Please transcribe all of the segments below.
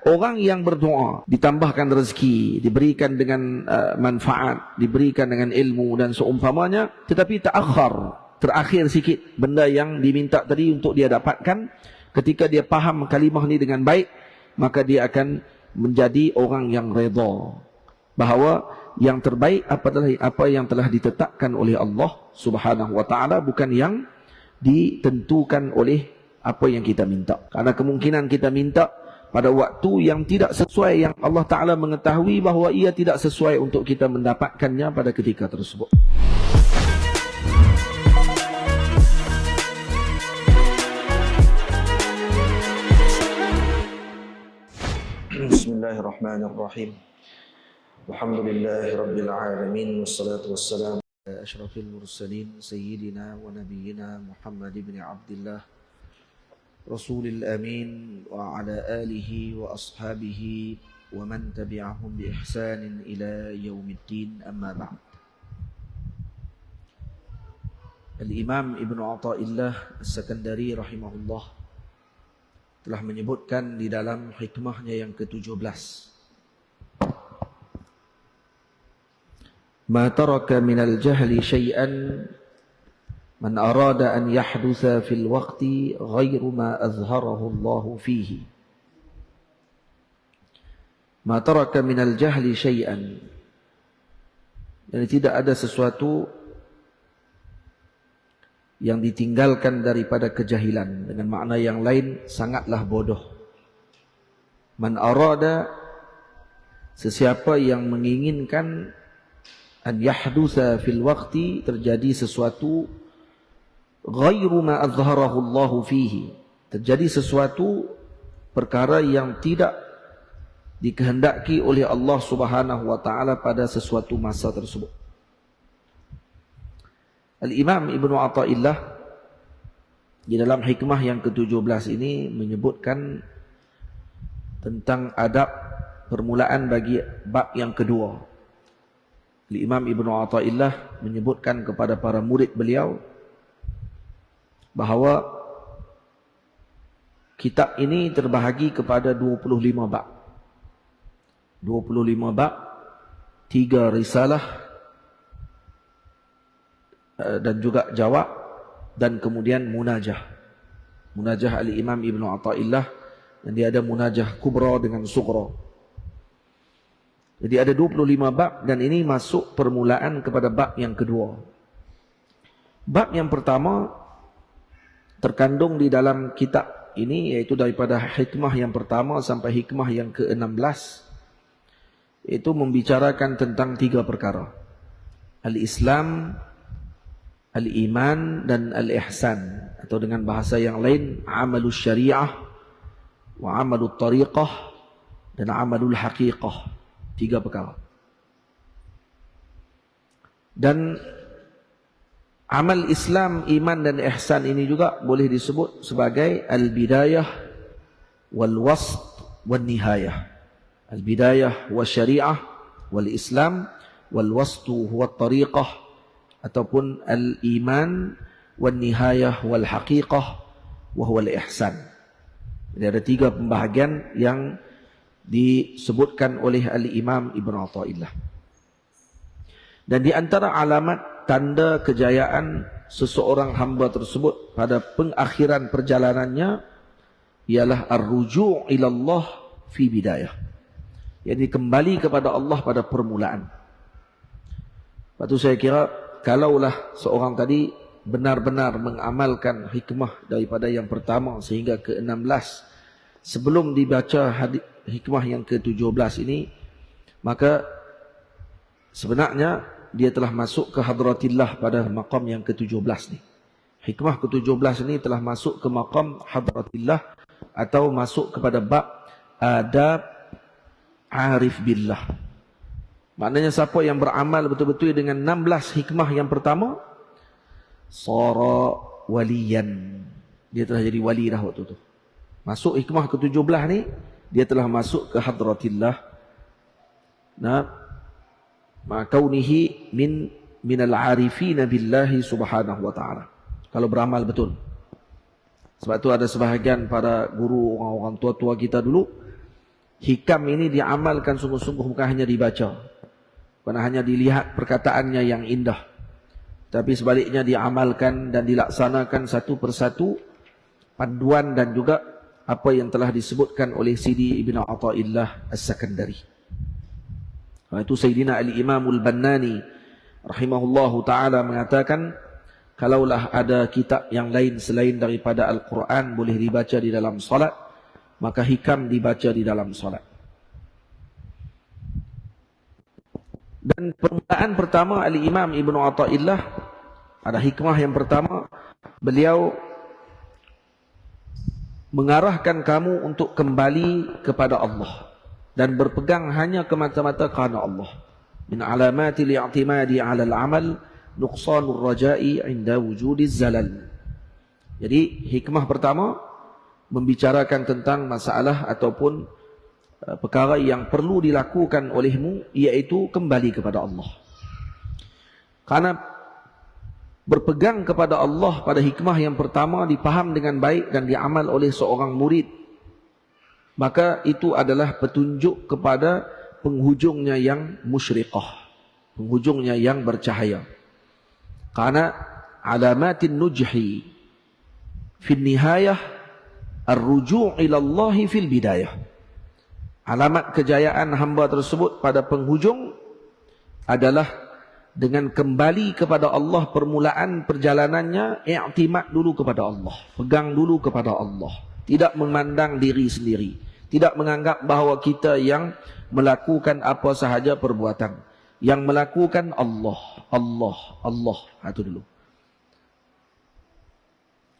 orang yang berdoa ditambahkan rezeki, diberikan dengan manfaat, diberikan dengan ilmu dan seumpamanya, tetapi terakhir sikit benda yang diminta tadi untuk dia dapatkan. Ketika dia faham kalimah ni dengan baik, maka dia akan menjadi orang yang redha bahawa yang terbaik adalah apa yang telah ditetapkan oleh Allah Subhanahu wa taala, bukan yang ditentukan oleh apa yang kita minta. Karena kemungkinan kita minta pada waktu yang tidak sesuai, yang Allah Ta'ala mengetahui bahawa ia tidak sesuai untuk kita mendapatkannya pada ketika tersebut. Bismillahirrahmanirrahim. Alhamdulillahirabbil alamin wassalatu wassalamu ala asyrafil mursalin sayyidina wa nabiyyina Muhammad ibn Abdullah Rasulil Amin wa ala alihi wa ashabihi wa man tabi'ahum bi ihsanin ila yaumiddin, amma ba'd. Al-Imam Ibn Athaillah As-Sakandari rahimahullah telah menyebutkan di dalam hikmahnya yang ke-17, ma taraka minal jahli syai'an man arada an yahdutha fil waqti ghairu ma azharahu Allah fihi. Ma taraka minal jahli syai'an, yani tidak ada sesuatu yang ditinggalkan daripada kejahilan. Dengan makna yang lain, sangatlah bodoh. Man arada, sesiapa yang menginginkan an yahdutha fil waqti, terjadi sesuatu ghairu ma azharahu Allah fihi, terjadi sesuatu perkara yang tidak dikehendaki oleh Allah Subhanahu wa taala pada sesuatu masa tersebut. Al-Imam Ibn Athaillah di dalam hikmah yang ke-17 ini menyebutkan tentang adab permulaan bagi bab yang kedua. Al-Imam Ibn Athaillah menyebutkan kepada para murid beliau bahawa kitab ini terbahagi kepada 25 bab. 25 bab, 3 risalah dan juga jawab, dan kemudian munajah. Munajah Al-Imam Ibn Athaillah, dan dia ada munajah kubra dengan sughra. Jadi ada 25 bab, dan ini masuk permulaan kepada bab yang kedua. Bab yang pertama terkandung di dalam kitab ini, yaitu daripada hikmah yang pertama sampai hikmah yang ke-16, itu membicarakan tentang 3 perkara: Al-Islam, Al-Iman, dan Al-Ihsan, atau dengan bahasa yang lain, Amalus Syariah wa Amalul Tariqah dan Amalul Haqiqah. 3 perkara. Dan amal Islam, iman dan ihsan ini juga boleh disebut sebagai al-bidayah wal wast wal nihayah. Al-bidayah wal syariah wal Islam wal wastu huwa tariqah, ataupun al-iman wal nihayah wal haqiqah wa huwa al-ihsan. Jadi ada 3 pembahagian yang disebutkan oleh Al-Imam Ibn Athaillah. Dan di antara alamat tanda kejayaan seseorang hamba tersebut pada pengakhiran perjalanannya ialah ar-ruju' ila Allah fi bidayah. Jadi kembali kepada Allah pada permulaan. Lepas tu saya kira kalaulah seorang tadi benar-benar mengamalkan hikmah daripada yang pertama sehingga ke-16 sebelum dibaca hikmah yang ke-17 ini, maka sebenarnya dia telah masuk ke hadratillah pada maqam yang ke-17 ni. Hikmah ke-17 ini telah masuk ke maqam hadratillah, atau masuk kepada bab adab arif billah. Maknanya siapa yang beramal betul-betul dengan 16 hikmah yang pertama, sara waliyan, dia telah jadi wali dah waktu tu. Masuk hikmah ke-17 ni, dia telah masuk ke hadratillah. Nah, ma'kaunihi minal arifin billahi subhanahu wa ta'ala, kalau beramal betul. Sebab tu ada sebahagian para guru, orang-orang tua-tua kita dulu hikam ini diamalkan sungguh-sungguh, bukan hanya dibaca, bukan hanya dilihat perkataannya yang indah, tapi sebaliknya diamalkan dan dilaksanakan satu persatu panduan dan juga apa yang telah disebutkan oleh Sidi Ibn Athaillah As-Sakandari. Itu Sayyidina Al-Imam Al-Bannani rahimahullahu ta'ala mengatakan, kalaulah ada kitab yang lain selain daripada Al-Quran boleh dibaca di dalam salat, maka hikam dibaca di dalam salat. Dan permulaan pertama Al-Imam Ibn Athaillah, ada hikmah yang pertama, beliau mengarahkan kamu untuk kembali kepada Allah dan berpegang hanya kemata-mata kerana Allah. Min alamatil i'timadi 'ala al-'amal nuqsanur raja'i 'inda wujudiz zalal. Jadi hikmah pertama membicarakan tentang masalah ataupun perkara yang perlu dilakukan olehmu, iaitu kembali kepada Allah. Karena berpegang kepada Allah pada hikmah yang pertama dipaham dengan baik dan diamal oleh seorang murid, maka itu adalah petunjuk kepada penghujungnya yang musyriqah, penghujungnya yang bercahaya. Karena alamatin nujhi fil nihayah ar-ruju' ila Allah fil bidayah. Alamat kejayaan hamba tersebut pada penghujung adalah dengan kembali kepada Allah. Permulaan perjalanannya i'timad dulu kepada Allah, pegang dulu kepada Allah, tidak memandang diri sendiri, tidak menganggap bahawa kita yang melakukan apa sahaja perbuatan, yang melakukan Allah, Allah, Allah. Itu dulu.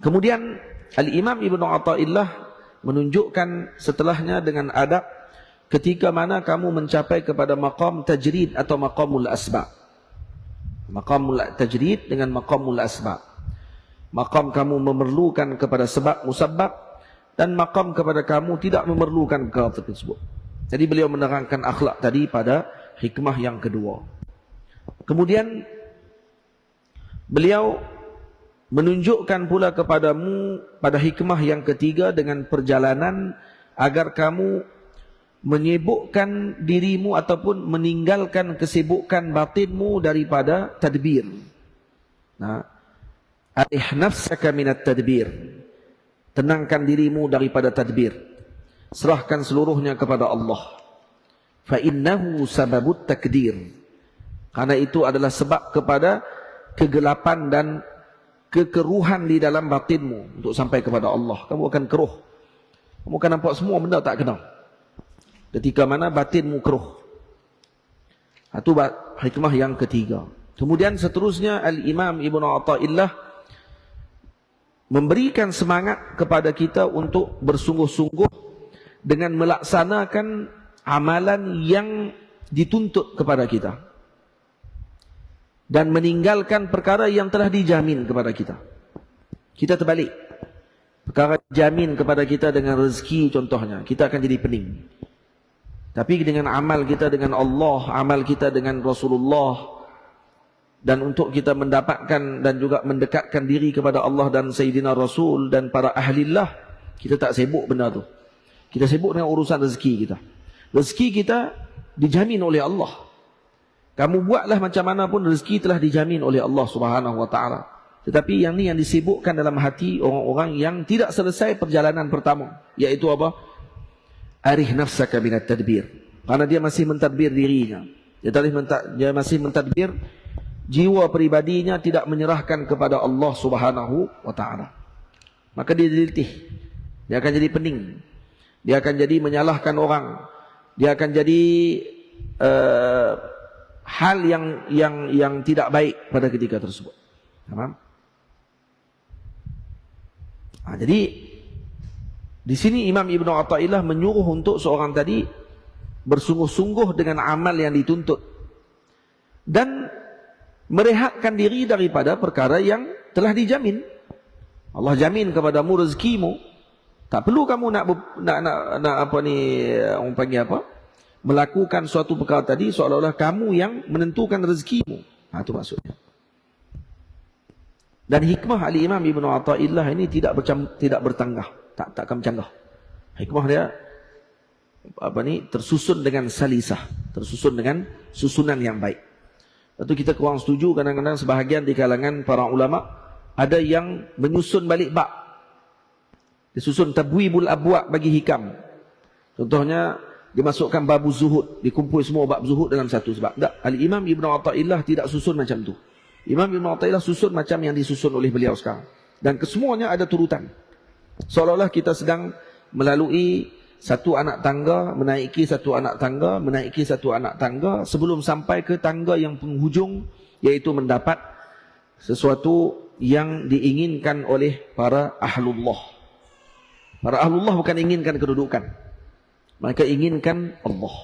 Kemudian Al-Imam Ibn Athaillah menunjukkan setelahnya dengan adab ketika mana kamu mencapai kepada maqam tajrid atau maqamul asba'. Maqamul tajrid dengan maqamul asba'. Maqam kamu memerlukan kepada sebab musabbab, dan maqam kepada kamu tidak memerlukan perkara tersebut. Jadi beliau menerangkan akhlak tadi pada hikmah yang kedua. Kemudian beliau menunjukkan pula kepadamu pada hikmah yang ketiga dengan perjalanan agar kamu menyibukkan dirimu ataupun meninggalkan kesibukan batinmu daripada tadbir. Nah, arih nafsaka minat tadbir. Tenangkan dirimu daripada tadbir. Serahkan seluruhnya kepada Allah. Fa innahu sababut takdir. Karena itu adalah sebab kepada kegelapan dan kekeruhan di dalam batinmu untuk sampai kepada Allah. Kamu akan keruh. Kamu akan nampak semua benda tak kenal ketika mana batinmu keruh. Itu hikmah yang ketiga. Kemudian seterusnya Al-Imam Ibn Athaillah memberikan semangat kepada kita untuk bersungguh-sungguh dengan melaksanakan amalan yang dituntut kepada kita dan meninggalkan perkara yang telah dijamin kepada kita. Kita terbalik. Perkara dijamin kepada kita dengan rezeki contohnya, kita akan jadi pening. Tapi dengan amal kita dengan Allah, amal kita dengan Rasulullah, dan untuk kita mendapatkan dan juga mendekatkan diri kepada Allah dan Sayyidina Rasul dan para ahlillah, kita tak sibuk benda tu. Kita sibuk dengan urusan rezeki kita. Rezeki kita dijamin oleh Allah. Kamu buatlah macam mana pun, rezeki telah dijamin oleh Allah Subhanahu wa taala. Tetapi yang ni yang disibukkan dalam hati orang-orang yang tidak selesai perjalanan pertama, iaitu apa? Arih nafsaka minat tadbir. Karena dia masih mentadbir dirinya. Dia masih mentadbir jiwa pribadinya, tidak menyerahkan kepada Allah Subhanahu wa taala. Maka dia dilitih. Dia akan jadi pening. Dia akan jadi menyalahkan orang. Dia akan jadi hal yang tidak baik pada ketika tersebut. Paham? Jadi di sini Imam Ibn Athaillah menyuruh untuk seorang tadi bersungguh-sungguh dengan amal yang dituntut dan merehatkan diri daripada perkara yang telah dijamin. Allah jamin kepadamu rezekimu. Tak perlu kamu nak apa ni, orang panggil apa? Melakukan suatu perkara tadi seolah-olah kamu yang menentukan rezekimu. Itu maksudnya. Dan hikmah Al-Imam Ibn Athaillah ini tidak bertanggah. Tak akan bercanggah. Hikmah dia tersusun dengan salisah, tersusun dengan susunan yang baik. Lepas tu kita kurang setuju kadang-kadang sebahagian di kalangan para ulama ada yang menyusun balik bab. Disusun tabwibul abwab bagi hikam. Contohnya dimasukkan bab zuhud, dikumpul semua bab zuhud dalam satu sebab. Tak, Al-Imam Ibn Athaillah tidak susun macam tu. Imam Ibn Athaillah susun macam yang disusun oleh beliau sekarang. Dan kesemuanya ada turutan. Seolah-olah kita sedang melalui satu anak tangga, menaiki satu anak tangga, menaiki satu anak tangga sebelum sampai ke tangga yang penghujung, iaitu mendapat sesuatu yang diinginkan oleh para ahlullah. Para ahlullah bukan inginkan kedudukan, mereka inginkan Allah.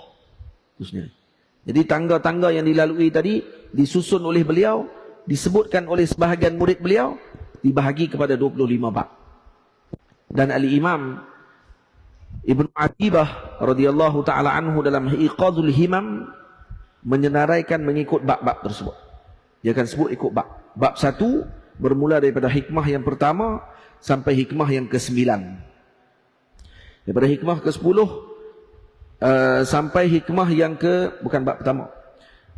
Jadi tangga-tangga yang dilalui tadi disusun oleh beliau, disebutkan oleh sebahagian murid beliau, dibahagi kepada 25 bab. Dan Al-Imam Ibn Atibah radhiyallahu ta'ala anhu dalam Iqadul Himam menyenaraikan mengikut bab-bab tersebut. Dia akan sebut ikut bab. Bab 1 bermula daripada hikmah yang pertama sampai hikmah yang ke-9. Daripada hikmah ke-10 sampai hikmah yang ke, bukan bab pertama,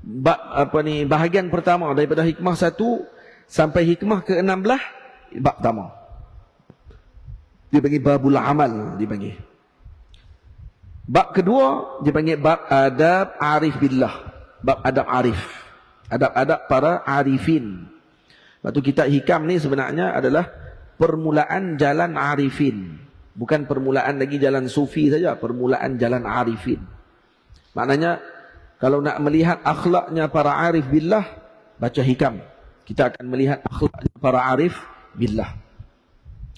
bab bahagian pertama daripada hikmah 1 sampai hikmah ke-16 bab pertama. Dipanggil babul amal, dipanggil. Bab kedua dipanggil bab adab arif billah, bab adab arif, adab-adab para arifin. Waktu kitab hikam ni sebenarnya adalah permulaan jalan arifin, bukan permulaan lagi jalan sufi saja, permulaan jalan arifin. Maknanya kalau nak melihat akhlaknya para arif billah, baca hikam. Kita akan melihat akhlaknya para arif billah,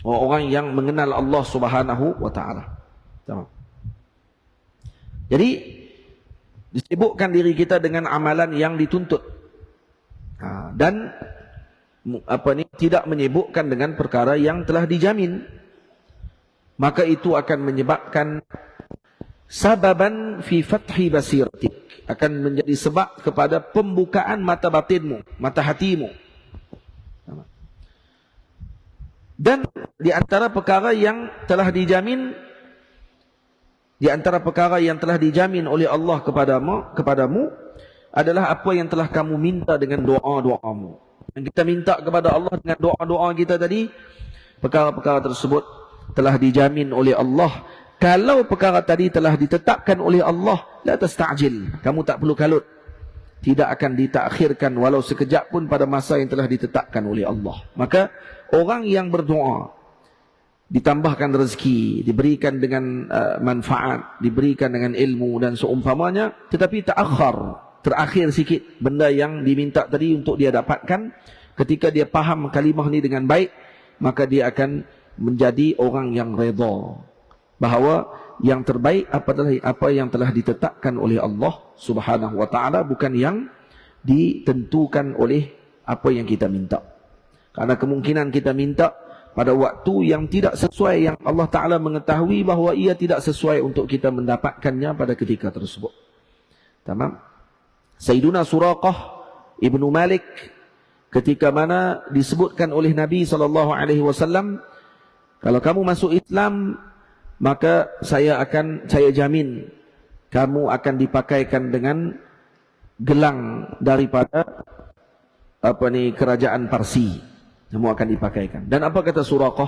orang yang mengenal Allah Subhanahu wa taala. Jadi disibukkan diri kita dengan amalan yang dituntut. Dan tidak menyibukkan dengan perkara yang telah dijamin. Maka itu akan menyebabkan sababan fi fathi basiratik, akan menjadi sebab kepada pembukaan mata batinmu, mata hatimu. Dan di antara perkara yang telah dijamin, di antara perkara yang telah dijamin oleh Allah kepadamu adalah apa yang telah kamu minta dengan doa-doamu. Yang kita minta kepada Allah dengan doa-doa kita tadi, perkara-perkara tersebut telah dijamin oleh Allah. Kalau perkara tadi telah ditetapkan oleh Allah, la tasta'jil, kamu tak perlu kalut. Tidak akan ditakhirkan walau sekejap pun pada masa yang telah ditetapkan oleh Allah. Maka orang yang berdoa, ditambahkan rezeki, diberikan dengan manfaat, diberikan dengan ilmu dan seumpamanya, tetapi terakhir sikit benda yang diminta tadi untuk dia dapatkan, ketika dia faham kalimah ni dengan baik, maka dia akan menjadi orang yang redha bahawa yang terbaik adalah apa yang telah ditetapkan oleh Allah Subhanahu wa taala, bukan yang ditentukan oleh apa yang kita minta. Karena kemungkinan kita minta pada waktu yang tidak sesuai, yang Allah Ta'ala mengetahui bahawa ia tidak sesuai untuk kita mendapatkannya pada ketika tersebut. Tamam? Sayyiduna Suraqah Ibnu Malik, ketika mana disebutkan oleh Nabi SAW, kalau kamu masuk Islam, maka saya jamin kamu akan dipakaikan dengan gelang daripada kerajaan Parsi. Kamu akan dipakaikan. Dan apa kata Suraqah?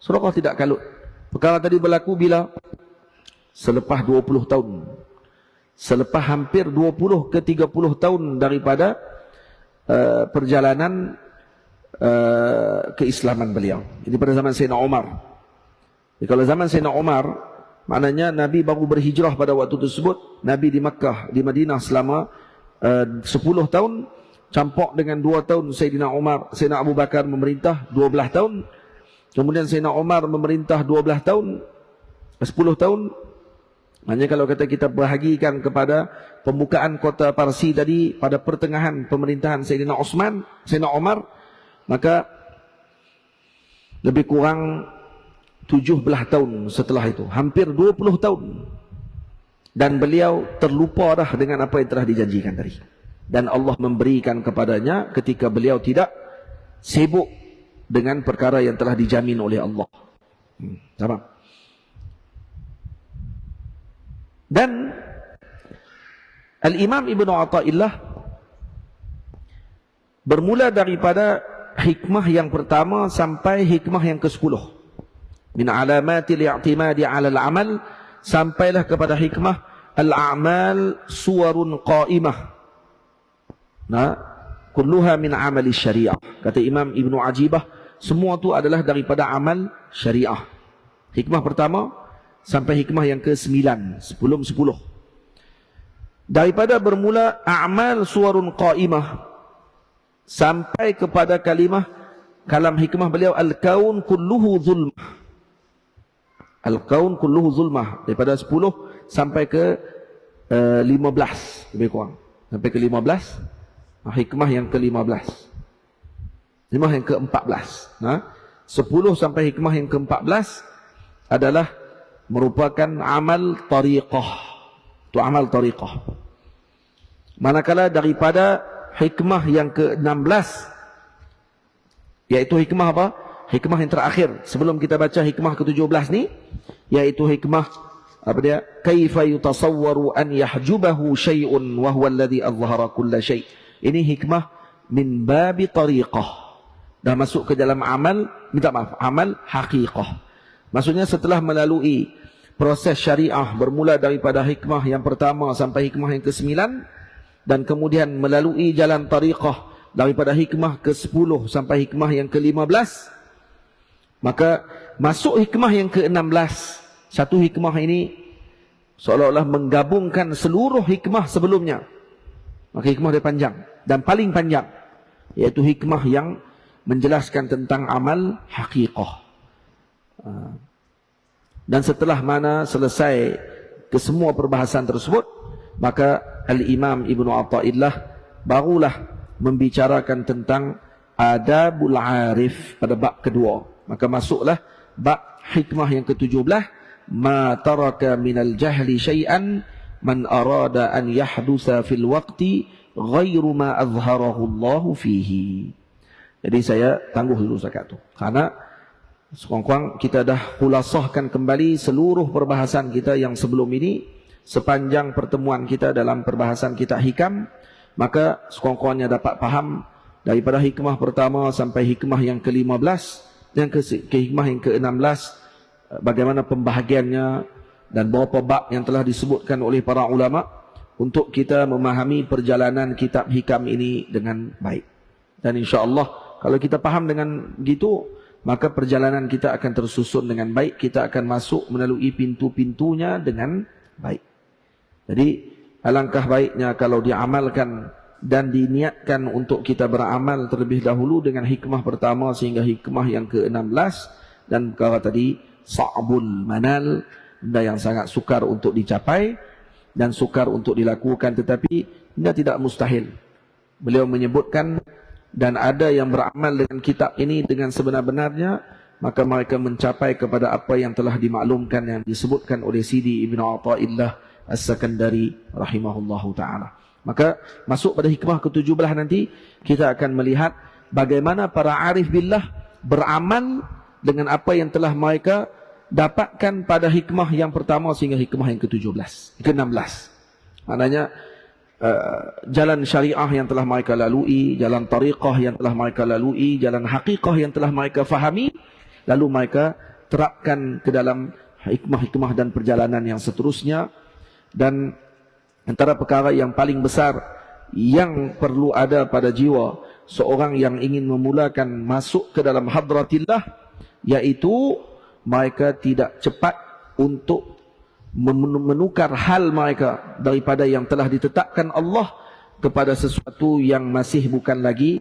Suraqah tidak kalut. Perkara tadi berlaku bila? Selepas 20 tahun. Selepas hampir 20 ke 30 tahun daripada perjalanan keislaman beliau. Jadi pada zaman Sayyidina Umar. Jadi kalau zaman Sayyidina Umar, maknanya Nabi baru berhijrah pada waktu tersebut. Nabi di Makkah, di Madinah selama 10 tahun. Campur dengan 2 tahun Sayyidina Umar, Sayyidina Abu Bakar memerintah 12 tahun. Kemudian Sayyidina Umar memerintah 12 tahun, 10 tahun. Maknanya kalau kata kita bahagikan kepada pembukaan kota Parsi tadi pada pertengahan pemerintahan Sayyidina Umar, maka lebih kurang 17 tahun setelah itu, hampir 20 tahun. Dan beliau terlupa dah dengan apa yang telah dijanjikan tadi. Dan Allah memberikan kepadanya ketika beliau tidak sibuk dengan perkara yang telah dijamin oleh Allah. Sama. Dan Al-Imam Ibn Athaillah bermula daripada hikmah yang pertama sampai hikmah yang ke-10. Min alamatil i'timadi 'ala al-'amal, sampailah kepada hikmah al-a'mal suwarun qa'imah. Nah, kulluha min amali syariah. Kata Imam Ibn Ajibah, semua tu adalah daripada amal syariah. Hikmah pertama sampai hikmah yang ke-9, 10. Daripada bermula a'mal suwarun qa'imah sampai kepada kalam hikmah beliau al-kaun kulluhu zulmah. Al-kaun kulluhu zulmah, daripada 10 sampai ke 15 lebih kurang. Sampai ke 15, hikmah yang ke-15. Hikmah yang ke-14. Nah, 10 sampai hikmah yang ke-14 adalah merupakan amal tariqah. Itu amal tariqah. Manakala daripada hikmah yang ke-16, yaitu hikmah apa? Hikmah yang terakhir sebelum kita baca hikmah ke-17 ni, yaitu hikmah apa dia? Kaifa yutasawwaru an yahjubahu syai'un wa huwa alladhi azhara kulla syai'. Ini hikmah min babi tariqah. Dah masuk ke dalam amal, minta maaf, amal haqiqah. Maksudnya setelah melalui proses syariah bermula daripada hikmah yang pertama sampai hikmah yang ke-9, dan kemudian melalui jalan tariqah daripada hikmah ke-10 sampai hikmah yang ke-15, maka masuk hikmah yang ke-16. Satu hikmah ini seolah-olah menggabungkan seluruh hikmah sebelumnya. Maka hikmah dia panjang dan paling panjang, yaitu hikmah yang menjelaskan tentang amal haqiqah. Dan setelah mana selesai kesemua perbahasan tersebut, maka Al-Imam Ibn Athaillah barulah membicarakan tentang adabul arif pada bab kedua. Maka masuklah bab hikmah yang ke-17, ma taraka minal jahli syai'an man arada an yahdusa fil waqti ghairu ma azharahu Allah fihi. Jadi saya tangguh dulu zakat tu, karena sekurang-kurang kita dah khulasahkan kembali seluruh perbahasan kita yang sebelum ini sepanjang pertemuan kita dalam perbahasan kitab hikam. Maka sekurang-kurangnya dapat faham daripada hikmah pertama sampai hikmah yang ke-15, yang ke hikmah yang ke-16, bagaimana pembahagiannya dan beberapa bab yang telah disebutkan oleh para ulama untuk kita memahami perjalanan kitab hikam ini dengan baik. Dan insya-Allah kalau kita faham dengan gitu, maka perjalanan kita akan tersusun dengan baik, kita akan masuk melalui pintu-pintunya dengan baik. Jadi alangkah baiknya kalau diamalkan dan diniatkan untuk kita beramal terlebih dahulu dengan hikmah pertama sehingga hikmah yang ke-16. Dan perkara tadi sa'bul manal, benda yang sangat sukar untuk dicapai dan sukar untuk dilakukan, tetapi benda tidak mustahil. Beliau menyebutkan, dan ada yang beramal dengan kitab ini dengan sebenar-benarnya, maka mereka mencapai kepada apa yang telah dimaklumkan yang disebutkan oleh Sidi Ibn Athaillah As-Sakandari rahimahullahu ta'ala. Maka masuk pada hikmah ke-17 nanti, kita akan melihat bagaimana para arif billah beramal dengan apa yang telah mereka dapatkan pada hikmah yang pertama sehingga hikmah yang ke-17, ke-16. Maknanya jalan syariah yang telah mereka lalui, jalan tariqah yang telah mereka lalui, jalan haqiqah yang telah mereka fahami, lalu mereka terapkan ke dalam hikmah-hikmah dan perjalanan yang seterusnya. Dan antara perkara yang paling besar yang perlu ada pada jiwa seorang yang ingin memulakan masuk ke dalam hadratillah, yaitu mereka tidak cepat untuk menukar hal mereka daripada yang telah ditetapkan Allah kepada sesuatu yang masih bukan lagi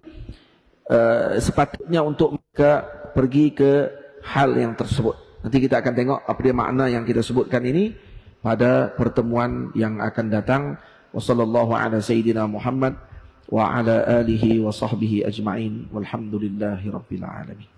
sepatutnya untuk mereka pergi ke hal yang tersebut. Nanti kita akan tengok apa dia makna yang kita sebutkan ini pada pertemuan yang akan datang. Wassallallahu ala sayyidina Muhammad wa ala alihi wa sahbihi ajma'in walhamdulillahi rabbil alamin.